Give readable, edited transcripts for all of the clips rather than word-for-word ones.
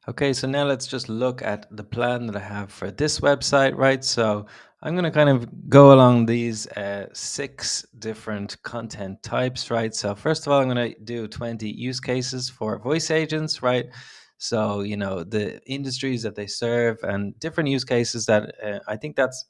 Okay, so now let's just look at the plan that I have for this website, right? So I'm going to kind of go along these 6 different content types, right? So first of all, I'm going to do 20 use cases for voice agents, right? So, the industries that they serve and different use cases that I think that's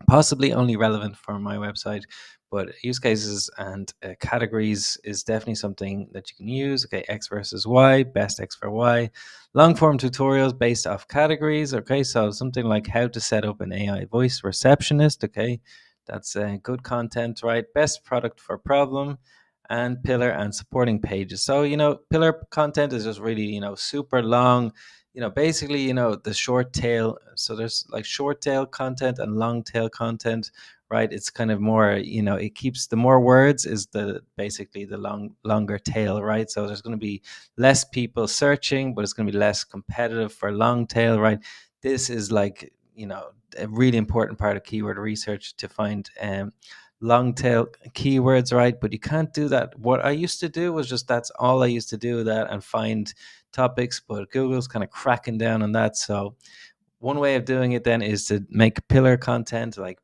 possibly only relevant for my website, but use cases and categories is definitely something that you can use. Okay, X versus Y, best X for Y, long form tutorials based off categories. Okay, so something like how to set up an AI voice receptionist. Okay, that's good content, right? Best product for problem, and pillar and supporting pages. So, pillar content is just really, super long, basically, the short tail. So there's like short tail content and long tail content, right? It's kind of more, it keeps the more words is the basically the longer tail, right? So there's going to be less people searching, but it's going to be less competitive for long tail, right? This is like, a really important part of keyword research to find long tail keywords, right? But you can't do that. What I used to do was just that's all I used to do, that and find topics, but Google's kind of cracking down on that. So one way of doing it then is to make pillar content, like,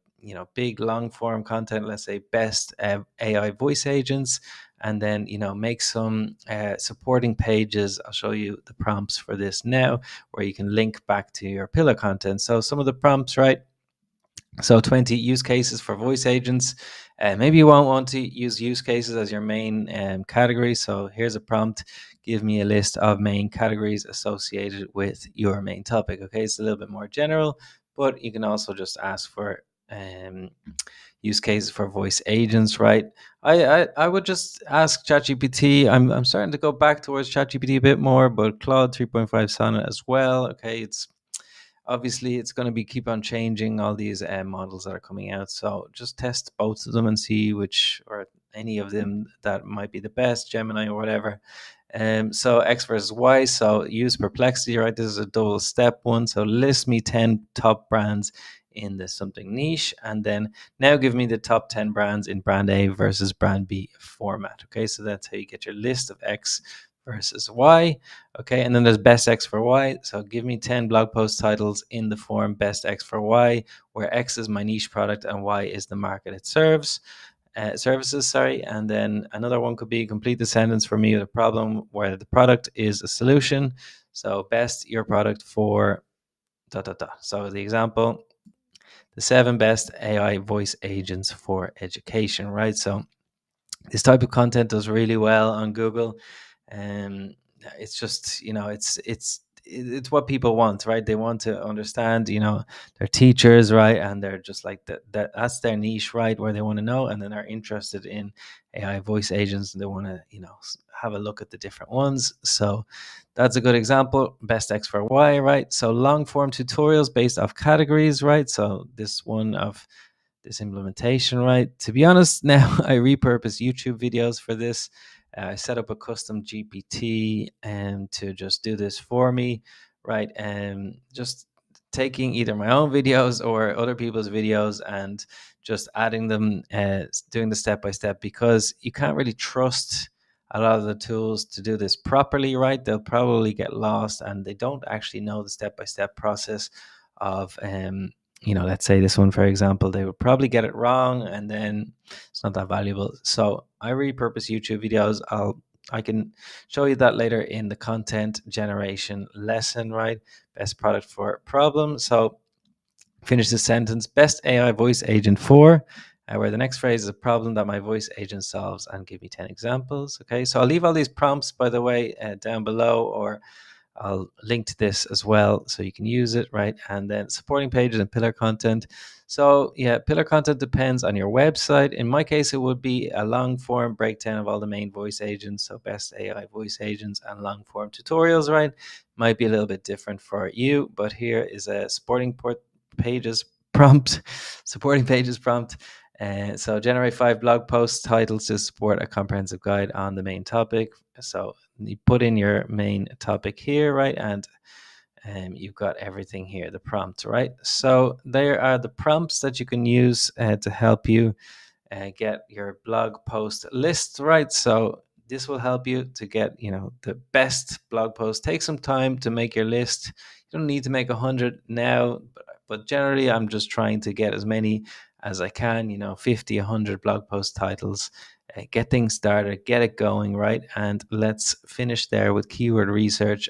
big long form content, let's say best AI voice agents, and then, make some supporting pages. I'll show you the prompts for this now, where you can link back to your pillar content. So some of the prompts, right? So 20 use cases for voice agents. Maybe you won't want to use use cases as your main category. So here's a prompt. Give me a list of main categories associated with your main topic. Okay, it's a little bit more general, but you can also just ask for use cases for voice agents, right? I would just ask ChatGPT. I'm starting to go back towards ChatGPT a bit more, but Claude 3.5 Sonnet as well. Okay, it's obviously it's going to be keep on changing, all these models that are coming out, so just test both of them and see which, or any of them that might be the best, Gemini or whatever. So X versus Y, so use perplexity, right? This is a double step one. So list me 10 top brands in the something niche, and then now give me the top 10 brands in brand A versus brand B format. Okay, so that's how you get your list of X versus Y. Okay, and then there's best X for Y. So give me 10 blog post titles in the form best X for Y, where X is my niche product and Y is the market it serves. Services, sorry. And then another one could be complete the sentence for me with a problem where the product is a solution. So best your product for dot dot dot. So the example, the 7 best AI voice agents for education, right? So this type of content does really well on Google. Um, it's just, it's what people want, right? They want to understand, their teachers, right? And they're just like that's their niche, right? Where they want to know, and then they're interested in AI voice agents, and they want to, have a look at the different ones. So that's a good example. Best X for Y, right? So long form tutorials based off categories, right? So this one of this implementation, right? To be honest, now I repurpose YouTube videos for this. I set up a custom GPT and to just do this for me, right? And just taking either my own videos or other people's videos and just adding them, doing the step by step, because you can't really trust a lot of the tools to do this properly, right? They'll probably get lost and they don't actually know the step by step process of let's say this one, for example, they would probably get it wrong and then it's not that valuable. So I repurpose YouTube videos. I can show you that later in the content generation lesson, right? Best product for problem. So finish the sentence, best AI voice agent for, where the next phrase is a problem that my voice agent solves, and give me 10 examples. Okay, so I'll leave all these prompts, by the way, down below, or I'll link to this as well so you can use it, right? And then supporting pages and pillar content. So yeah, pillar content depends on your website. In my case, it would be a long form breakdown of all the main voice agents. So best AI voice agents and long form tutorials, right? Might be a little bit different for you, but here is a supporting pages prompt, supporting pages prompt. So generate 5 blog post titles to support a comprehensive guide on the main topic. So you put in your main topic here, right? And you've got everything here, the prompt, right? So there are the prompts that you can use to help you get your blog post list, right? So This will help you to get, the best blog post. Take some time to make your list. You don't need to make 100 now, but generally I'm just trying to get as many as I can, 50, 100 blog post titles. Get things started, get it going, right? And let's finish there with keyword research